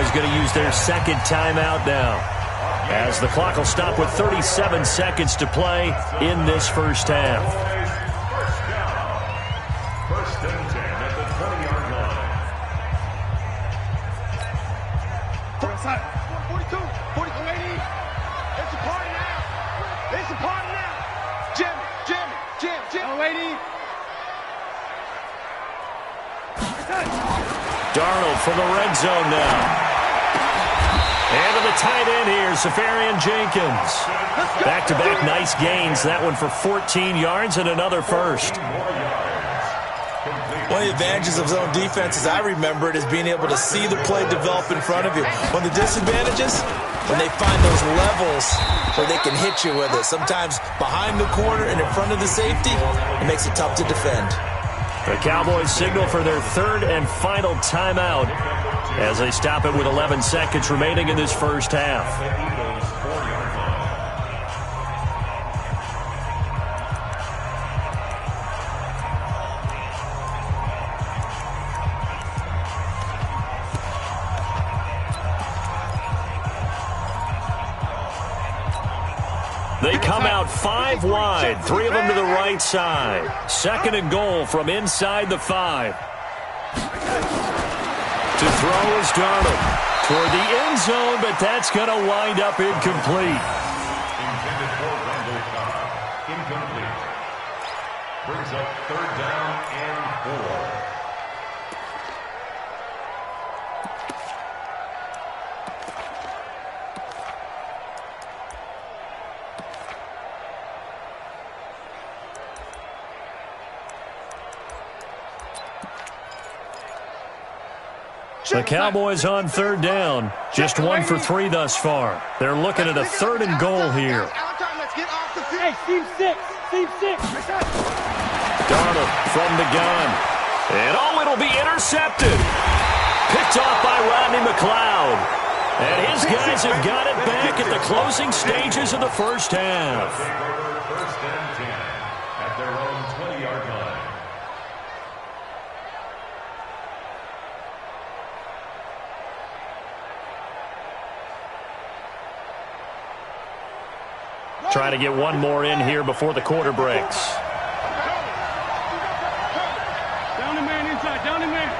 is going to use their second timeout now, as the clock will stop with 37 seconds to play in this first half. First and 10 at the 20-yard line. 42, 42, lady. It's a party now. It's a party now. Jim. Oh, lady. Darnold from the red zone now. And to the tight end here, Safarian Jenkins. Back-to-back nice gains. That one for 14 yards and another first. One of the advantages of zone defense, as I remember it, is being able to see the play develop in front of you. One of the disadvantages, when they find those levels where they can hit you with it. Sometimes behind the corner and in front of the safety, it makes it tough to defend. The Cowboys signal for their third and final timeout as they stop it with 11 seconds remaining in this first half. They come out 5 wide, 3 of them to the right side. Second and goal from inside the 5. To throw is Darnold toward the end zone, but that's going to wind up incomplete. Intended for Randall Cobb. Incomplete. Brings up third down and 4. The Cowboys on third down. Just 1 for 3 thus far. They're looking at a third and goal here. Hey, Steve 6. Darnold from the gun. And it'll be intercepted. Picked off by Rodney McLeod. And his guys have got it back at the closing stages of the first half. First and 10 at their own 20-yard line. Try to get one more in here before the quarter breaks. Down the man inside, down the man.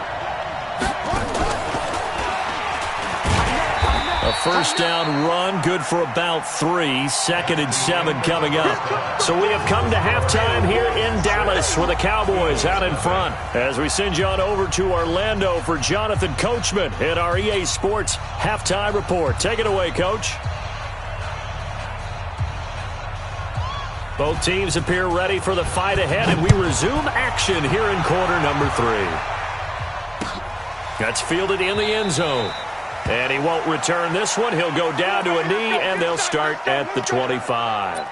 A first down run, good for about 3. Second and 7 coming up. So we have come to halftime here in Dallas with the Cowboys out in front. As we send you on over to Orlando for Jonathan Coachman in our EA Sports Halftime Report. Take it away, Coach. Both teams appear ready for the fight ahead, and we resume action here in quarter number 3. That's fielded in the end zone. And he won't return this one. He'll go down to a knee, and they'll start at the 25.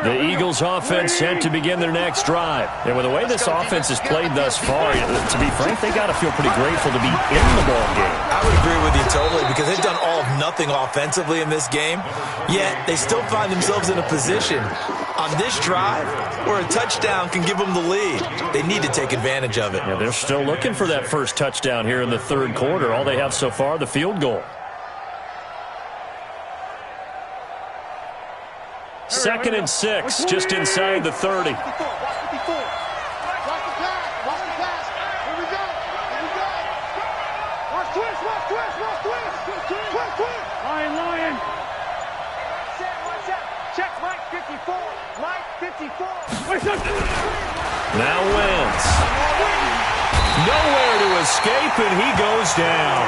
The Eagles offense set to begin their next drive. And with the way this offense has played thus far, to be frank, they got to feel pretty grateful to be in the ball game. I would agree with you totally, because they've done all of nothing offensively in this game, yet they still find themselves in a position on this drive where a touchdown can give them the lead. They need to take advantage of it. Yeah, they're still looking for that first touchdown here in the third quarter. All they have so far, the field goal. Second and 6, just inside the 30. Lion. Check Mike 54. Mike 54. Now Wentz. Nowhere to escape, and he goes down.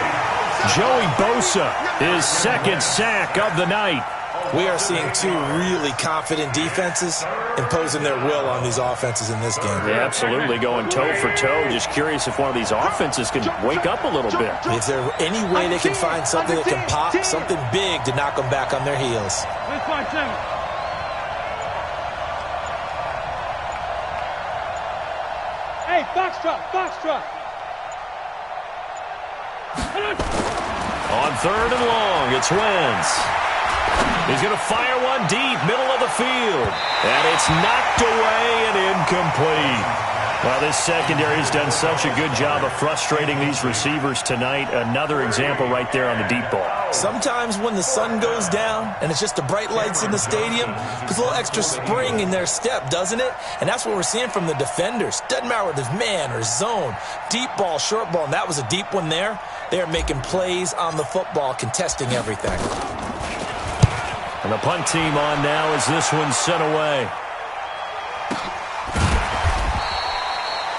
Joey Bosa, his second sack of the night. We are seeing 2 really confident defenses imposing their will on these offenses in this game. Yeah, absolutely, going toe for toe. Just curious if one of these offenses can wake up a little bit. Is there any way they can find something that can pop, something big to knock them back on their heels? Hey, Foxtrot. On 3rd and long, it's Wentz. He's going to fire one deep, middle of the field. And it's knocked away and incomplete. Well, this secondary has done such a good job of frustrating these receivers tonight. Another example right there on the deep ball. Sometimes when the sun goes down and it's just the bright lights in the stadium, puts a little extra spring in their step, doesn't it? And that's what we're seeing from the defenders. Doesn't matter whether it's man or zone, deep ball, short ball, and that was a deep one there. They're making plays on the football, contesting everything. And the punt team on now as this one's sent away.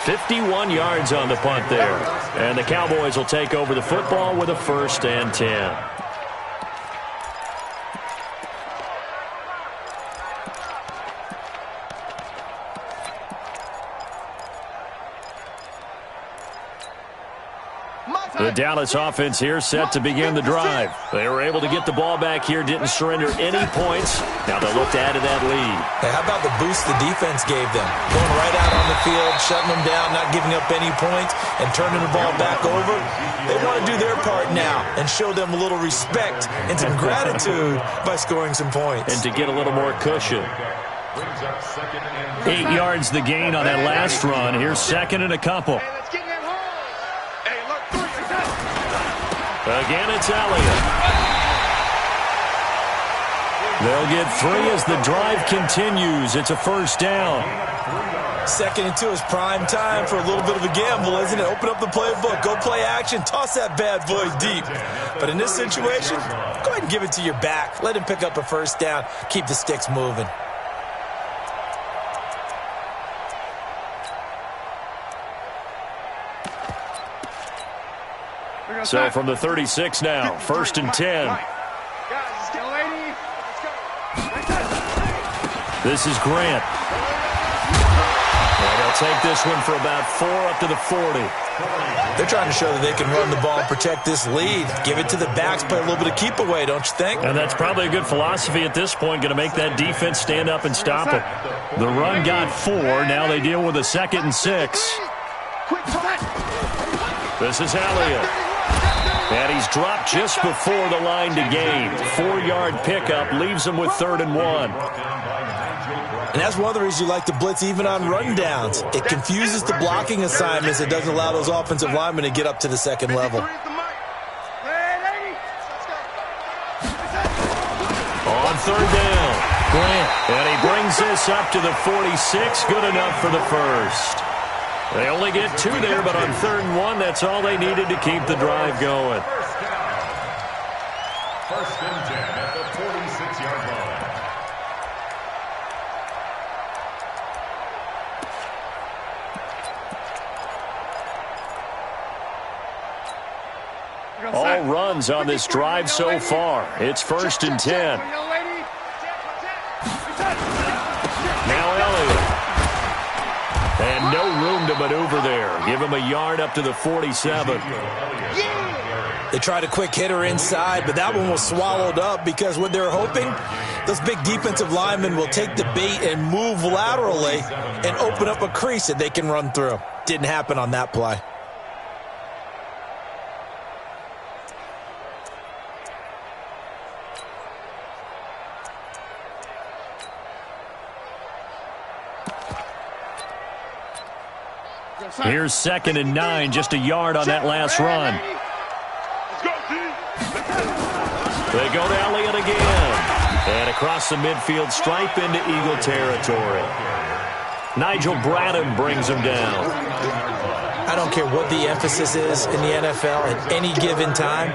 51 yards on the punt there. And the Cowboys will take over the football with a 1st and 10. The Dallas offense here set to begin the drive. They were able to get the ball back here, didn't surrender any points. Now they'll look to add to that lead. Hey, how about the boost the defense gave them? Going right out on the field, shutting them down, not giving up any points, and turning the ball back over. They want to do their part now and show them a little respect and some gratitude by scoring some points. And to get a little more cushion. 8 yards the gain on that last run. Here's 2nd and a couple. Again, it's Elliott. They'll get 3 as the drive continues. It's a 1st down. 2nd and 2 is prime time for a little bit of a gamble, isn't it? Open up the playbook, go play action, toss that bad boy deep. But in this situation, go ahead and give it to your back. Let him pick up a 1st down. Keep the sticks moving. So from the 36 now, 1st and 10. This is Grant. And they'll take this one for about 4 up to the 40. They're trying to show that they can run the ball and protect this lead. Give it to the backs, play a little bit of keep away, don't you think? And that's probably a good philosophy at this point, going to make that defense stand up and stop it. The run got 4. Now they deal with a 2nd and 6. This is Elliott. And he's dropped just before the line to gain. 4-yard pickup leaves him with 3rd and 1. And that's one of the reasons you like to blitz even on rundowns. It confuses the blocking assignments. It doesn't allow those offensive linemen to get up to the 2nd level. On 3rd down, Grant. And he brings this up to the 46. Good enough for the 1st. They only get 2 there, but on 3rd and 1, that's all they needed to keep the drive going. 1st and 10 at the 46-yard line. All runs on this drive so far. It's 1st and 10. Now Elliott. And no room to maneuver there. Give him a yard up to the 47. They tried a quick hitter inside, but that one was swallowed up because what they're hoping, those big defensive linemen will take the bait and move laterally and open up a crease that they can run through. Didn't happen on that play. Here's 2nd and 9, just a yard on that last run. They go to Elliott again. And across the midfield stripe into Eagle territory. Nigel Bradham brings him down. I don't care what the emphasis is in the NFL at any given time.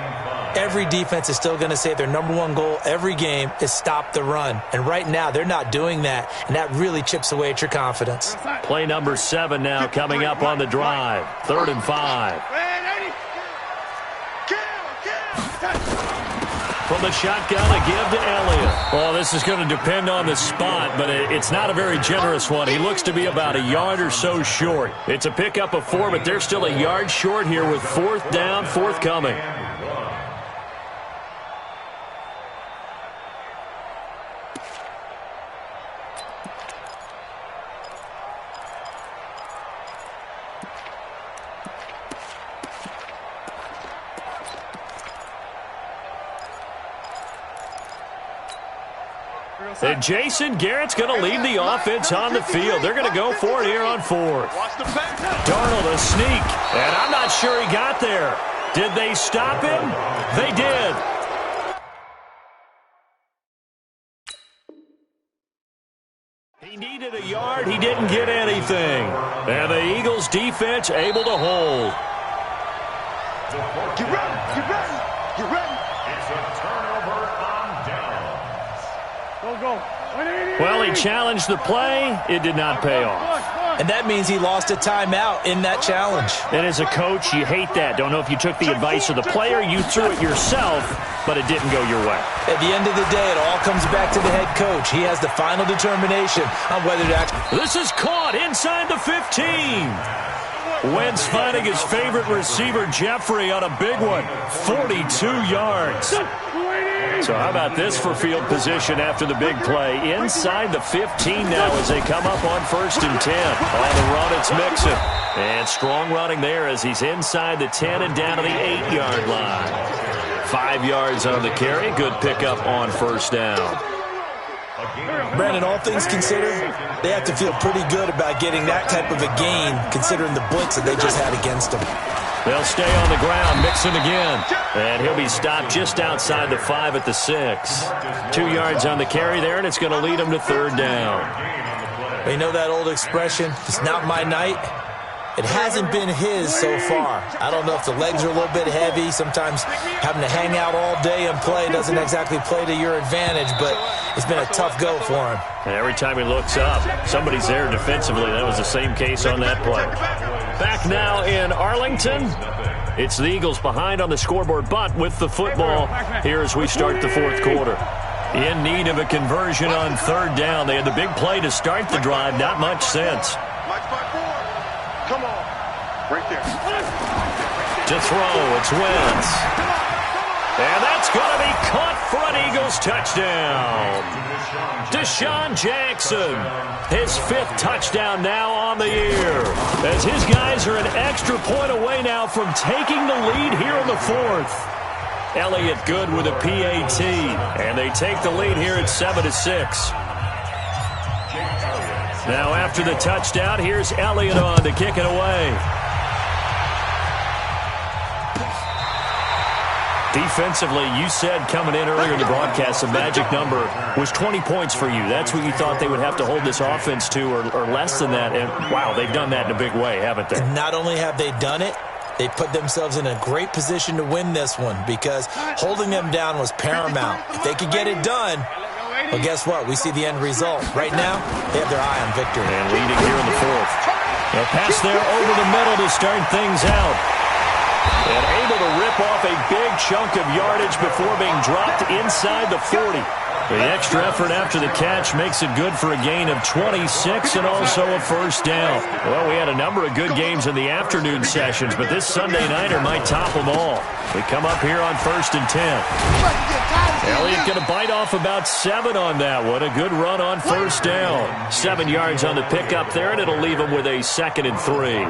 Every defense is still going to say their #1 goal every game is stop the run. And right now, they're not doing that, and that really chips away at your confidence. Play number 7 now coming up on the drive. 3rd and 5. From the shotgun, a give to Elliott. Well, this is going to depend on the spot, but it's not a very generous one. He looks to be about a yard or so short. It's a pickup of 4, but they're still a yard short here with 4th down, forthcoming. And Jason Garrett's going to lead the offense on the field. They're going to go for it here on fourth. Darnold a sneak, and I'm not sure he got there. Did they stop him? They did. He needed a yard. He didn't get anything. And the Eagles defense able to hold. Get ready. Get ready. Get ready. It's a turnover on downs. Go. Well, he challenged the play. It did not pay off. And that means he lost a timeout in that challenge. And as a coach, you hate that. Don't know if you took the advice of the player, you threw it yourself, but it didn't go your way. At the end of the day, it all comes back to the head coach. He has the final determination on whether to act. This is caught inside the 15. Wentz finding his favorite receiver, Jeffrey, on a big one. 42 yards. So how about this for field position after the big play? Inside the 15 now as they come up on 1st and 10. On the run, it's Mixon. And strong running there as he's inside the 10 and down to the 8-yard line. 5 yards on the carry. Good pickup on 1st down. Brandon, all things considered, they have to feel pretty good about getting that type of a gain considering the blitz that they just had against them. They'll stay on the ground. Mixon again. And he'll be stopped just outside the 5 at the 6. 2 yards on the carry there, and it's going to lead him to 3rd down. You know that old expression, it's not my night? It hasn't been his so far. I don't know if the legs are a little bit heavy. Sometimes having to hang out all day and play doesn't exactly play to your advantage, but it's been a tough go for him. And every time he looks up, somebody's there defensively. That was the same case on that play. Back now in Arlington. It's the Eagles behind on the scoreboard, but with the football here as we start the 4th quarter. In need of a conversion on 3rd down. They had the big play to start the drive. Not much sense. Come on. Right there. To throw, it's Wentz. And that's going to be caught for an Eagles touchdown. Deshaun Jackson, his 5th touchdown now on the year. As his guys are an extra point away now from taking the lead here in the 4th. Elliott good with a PAT. And they take the lead here at 7-6. Now after the touchdown, here's Elliott on to kick it away. Defensively, you said coming in earlier in the broadcast, the magic number was 20 points for you. That's what you thought they would have to hold this offense to or less than that. And, wow, they've done that in a big way, haven't they? And not only have they done it, they put themselves in a great position to win this one because holding them down was paramount. If they could get it done, well, guess what? We see the end result. Right now, they have their eye on victory. And leading here in the 4th. A pass there over the middle to start things out. And able to rip off a big chunk of yardage before being dropped inside the 40. The extra effort after the catch makes it good for a gain of 26 and also a 1st down. Well, we had a number of good games in the afternoon sessions, but this Sunday nighter might top them all. We come up here on 1st and 10. Elliott going to bite off about 7 on that one. A good run on 1st down. 7 yards on the pickup there, and it'll leave him with a 2nd and 3.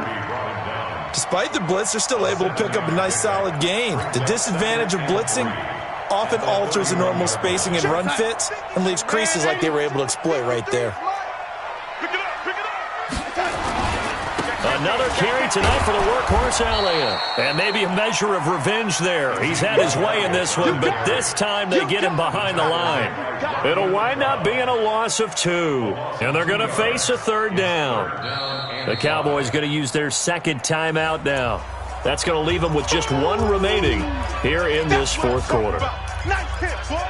Despite the blitz, they're still able to pick up a nice solid gain. The disadvantage of blitzing often alters the normal spacing and run fits and leaves creases like they were able to exploit right there. Another carry tonight for the workhorse Elliott. And maybe a measure of revenge there. He's had his way in this one, but this time they get him behind the line. It'll wind up being a loss of 2. And they're going to face a 3rd down. The Cowboys going to use their 2nd timeout now. That's going to leave them with just 1 remaining here in this 4th quarter. Nice hit, boy.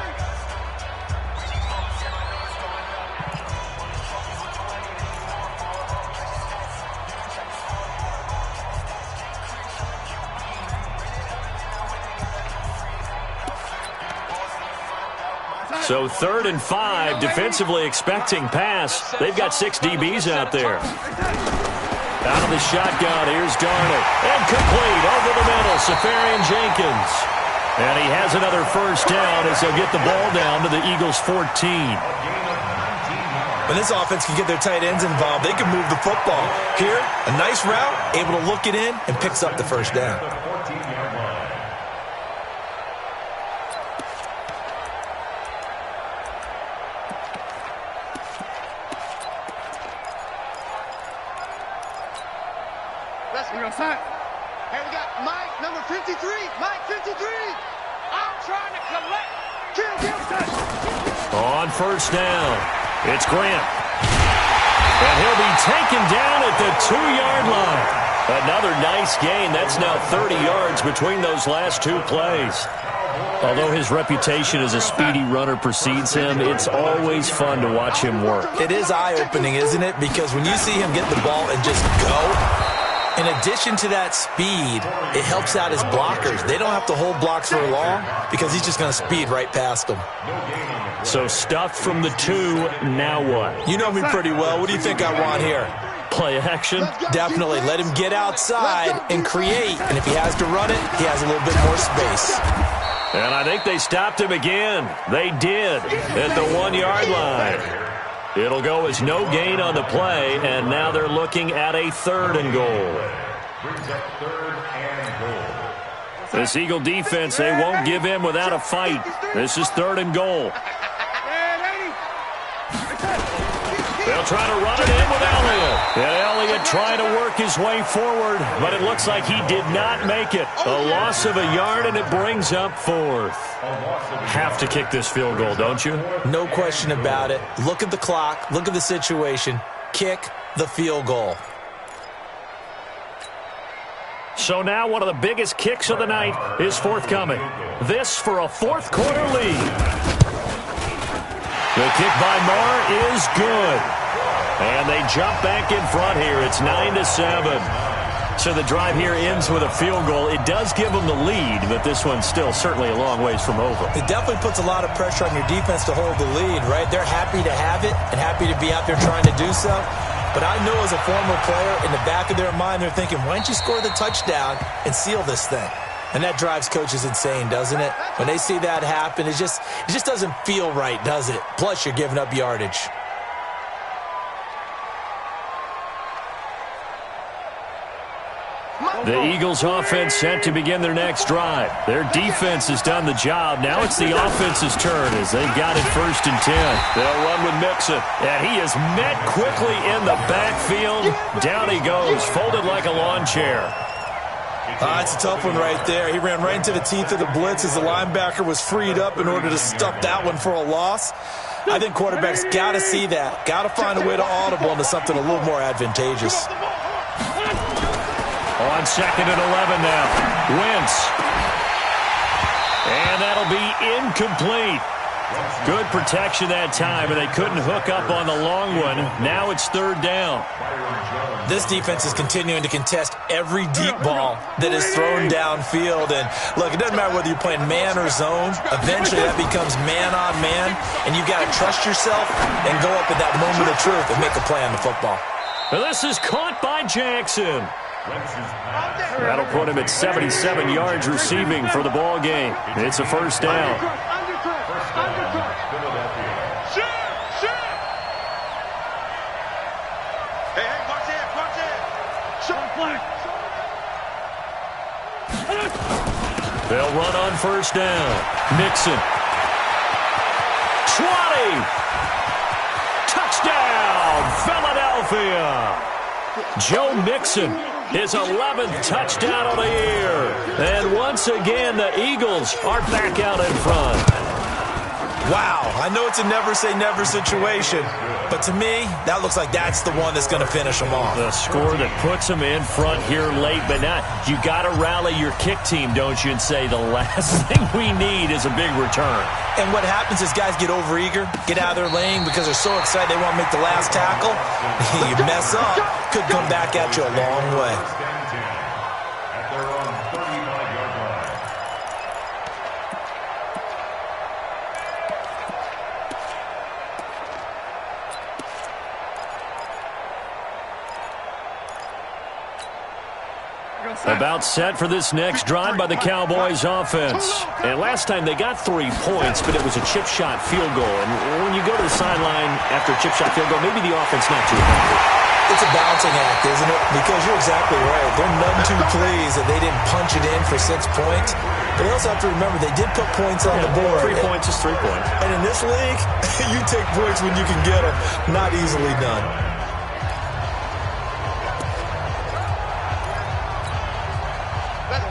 So 3rd and 5, defensively expecting pass. They've got 6 DBs out there. Out of the shotgun, here's Darnold. And complete over the middle, Safarian Jenkins. And he has another 1st down as they'll get the ball down to the Eagles' 14. When this offense can get their tight ends involved, they can move the football. Here, a nice route, able to look it in, and picks up the 1st down. Hey, we got Mike, number 53. Mike, 53. I'm trying to collect. Kill. On first down, it's Grant. And he'll be taken down at the 2-yard line. Another nice gain. That's now 30 yards between those last two plays. Although his reputation as a speedy runner precedes him, it's always fun to watch him work. It is eye-opening, isn't it? Because when you see him get the ball and just go, in addition to that speed, it helps out his blockers. They don't have to hold blocks for long because he's just going to speed right past them. So stuffed from the 2, now what? You know me pretty well. What do you think I want here? Play action? Definitely. Let him get outside and create. And if he has to run it, he has a little bit more space. And I think they stopped him again. They did at the 1-yard line. It'll go as no gain on the play, and now they're looking at a 3rd and goal. Brings up 3rd and goal. This Eagle defense, they won't give in without a fight. This is 3rd and goal. They'll try to run it in with Elliott. And Elliott trying to work his way forward, but it looks like he did not make it. A loss of a yard, and it brings up 4th. Have to kick this field goal, don't you? No question about it. Look at the clock. Look at the situation. Kick the field goal. So now one of the biggest kicks of the night is forthcoming. This for a 4th quarter lead. The kick by Marr is good. And they jump back in front here. It's 9-7. So the drive here ends with a field goal. It does give them the lead, but this one's still certainly a long ways from over. It definitely puts a lot of pressure on your defense to hold the lead, right? They're happy to have it and happy to be out there trying to do so. But I know as a former player, in the back of their mind, they're thinking, why don't you score the touchdown and seal this thing? And that drives coaches insane, doesn't it? When they see that happen, it just doesn't feel right, does it? Plus, you're giving up yardage. The Eagles offense set to begin their next drive. Their defense has done the job. Now it's the offense's turn as they've got it 1st and 10. They'll run with Mixon. And he is met quickly in the backfield. Down he goes, folded like a lawn chair. It's a tough one right there. He ran right into the teeth of the blitz as the linebacker was freed up in order to stuff that one for a loss. I think quarterbacks got to see that. Got to find a way to audible into something a little more advantageous. On 2nd and 11 now. Wentz. And that'll be incomplete. Good protection that time, and they couldn't hook up on the long one. Now it's 3rd down. This defense is continuing to contest every deep ball that is thrown downfield. And, look, it doesn't matter whether you're playing man or zone. Eventually that becomes man on man, and you've got to trust yourself and go up at that moment of truth and make a play on the football. Now this is caught by Jackson. That'll put him at 77 yards receiving for the ball game. It's a 1st down. They'll run on 1st down. Mixon. 20. Touchdown, Philadelphia. Joe Mixon, his 11th touchdown of the year. And once again, the Eagles are back out in front. Wow, I know it's a never-say-never situation, but to me, that looks like that's the one that's going to finish them off. The score that puts them in front here late, but not. You got to rally your kick team, don't you, and say the last thing we need is a big return. And what happens is guys get overeager, get out of their lane because they're so excited they want to make the last tackle. You mess up, could come back at you a long way. About set for this next drive by the Cowboys offense. And last time they got 3 points, but it was a chip shot field goal. And when you go to the sideline after a chip shot field goal, maybe the offense not too happy. It's a balancing act, isn't it? Because you're exactly right. They're none too pleased that they didn't punch it in for 6 points. But they also have to remember they did put points on the board. 3 points is 3 points. And in this league, you take points when you can get them. Not easily done.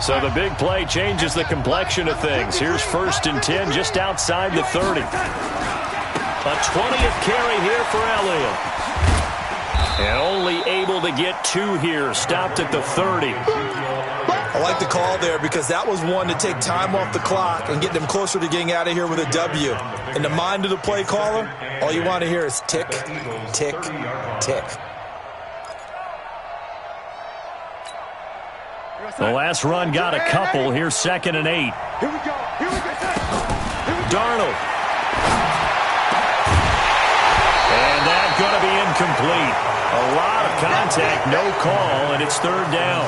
So the big play changes the complexion of things. Here's 1st and 10 just outside the 30. A 20th carry here for Elliott. And only able to get 2 here. Stopped at the 30. I like the call there because that was one to take time off the clock and get them closer to getting out of here with a W. In the mind of the play caller, all you want to hear is tick, tick, tick. The last run got a couple. Here's 2nd and 8. Here we go. Here we go. Darnold. And that's going to be incomplete. A lot of contact, no call, and it's 3rd down.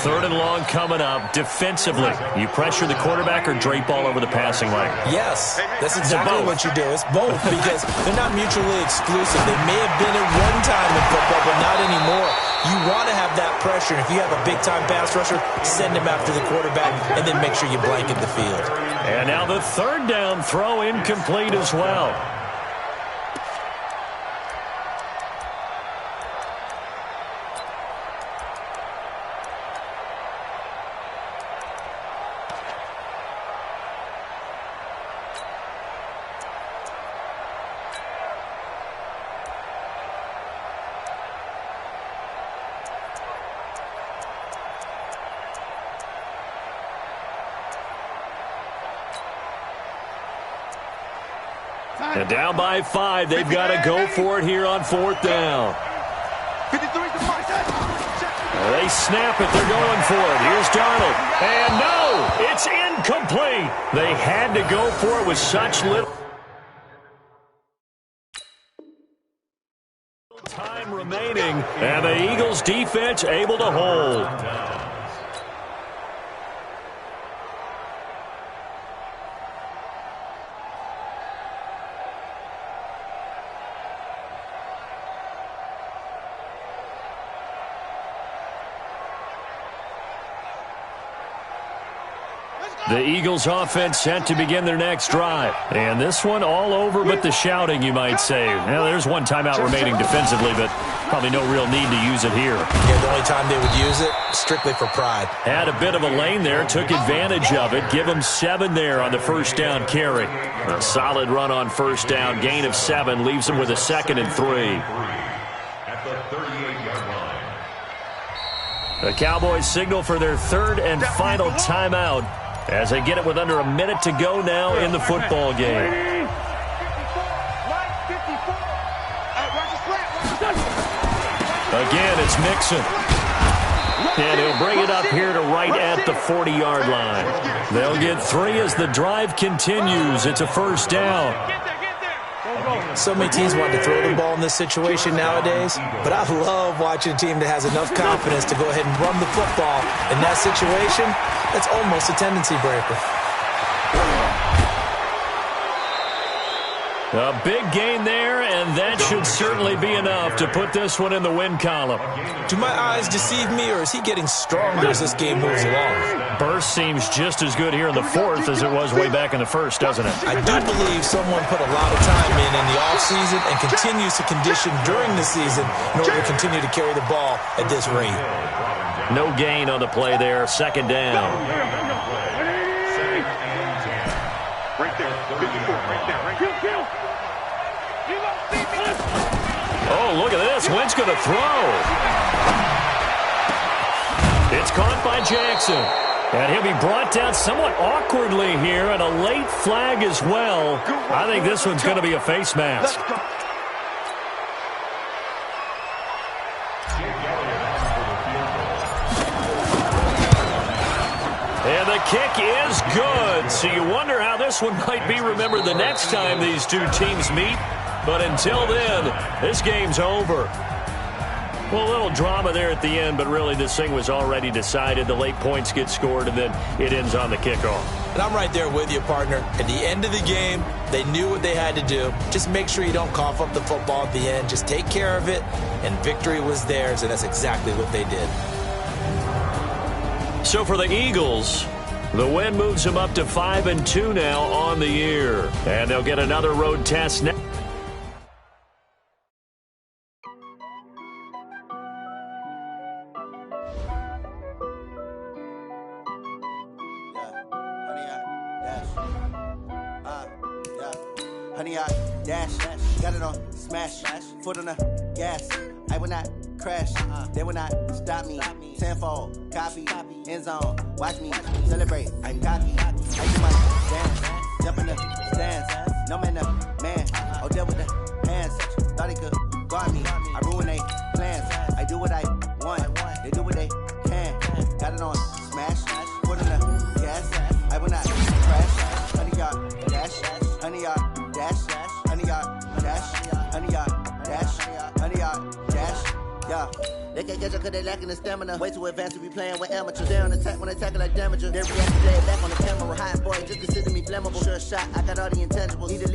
3rd and long coming up. Defensively, you pressure the quarterback or drape all over the passing lane? Yes, that's exactly what you do. It's both because they're not mutually exclusive. They may have been at one time in football, but not anymore. You want to have that pressure. If you have a big-time pass rusher, send him after the quarterback, and then make sure you blanket the field. And now the 3rd down throw incomplete as well. And down by 5, they've got to go for it here on 4th down. They snap it, they're going for it. Here's Darnold. And no, it's incomplete. They had to go for it with such little time remaining. And the Eagles defense able to hold. The Eagles offense set to begin their next drive. And this one all over but the shouting, you might say. Now, there's one timeout remaining defensively, but probably no real need to use it here. Yeah, the only time they would use it, strictly for pride. Had a bit of a lane there, took advantage of it. Give them 7 there on the 1st down carry. A solid run on 1st down. Gain of 7 leaves them with a 2nd and 3. At the 38-yard line. The Cowboys signal for their 3rd and final timeout as they get it with under a minute to go now in the football game. Again, it's Mixon. And he'll bring it up here to right at the 40-yard line. They'll get 3 as the drive continues. It's a 1st down. So many teams want to throw the ball in this situation nowadays, but I love watching a team that has enough confidence to go ahead and run the football. In that situation, that's almost a tendency breaker. A big gain there, and that should certainly be enough to put this one in the win column. Do my eyes deceive me, or is he getting stronger as this game moves along? Burst seems just as good here in the 4th as it was way back in the 1st, doesn't it? I do believe someone put a lot of time in the offseason and continues to condition during the season in order to continue to carry the ball at this rate. No gain on the play there. 2nd down. Right there. 54. Right there. Right there. Oh, look at this. Wentz going to throw. It's caught by Jackson. And he'll be brought down somewhat awkwardly here, and a late flag as well. I think this one's going to be a face mask. And the kick is good. So you wonder how this one might be remembered the next time these two teams meet. But until then, this game's over. Well, a little drama there at the end, but really this thing was already decided. The late points get scored, and then it ends on the kickoff. And I'm right there with you, partner. At the end of the game, they knew what they had to do. Just make sure you don't cough up the football at the end. Just take care of it, and victory was theirs, and that's exactly what they did. So for the Eagles, the win moves them up to 5-2 now on the year. And they'll get another road test next. Honey, I dash, got it on smash, foot on the gas. I will not crash, they will not stop me. Tenfold, copy, end zone, watch me celebrate. I'm cocky, I do my dance, jump in the stands. No man, man, oh, there with the hands. Thought he could guard me, I ruin they plans. I do what I want, they do what they can. Got it on smash, foot on the gas. I will not crash, honey, y'all dash, honey, y'all dash, honey, y'all dash, honey, y'all dash, honey, y'all dash, yeah. They can't catch up cause they lacking the stamina. Way too advanced to be playing with amateurs. They on attack when they tackle like damager. They react to play back on the camera. Hot boy, just consider me flammable. Sure shot, I got all the intangibles. Need to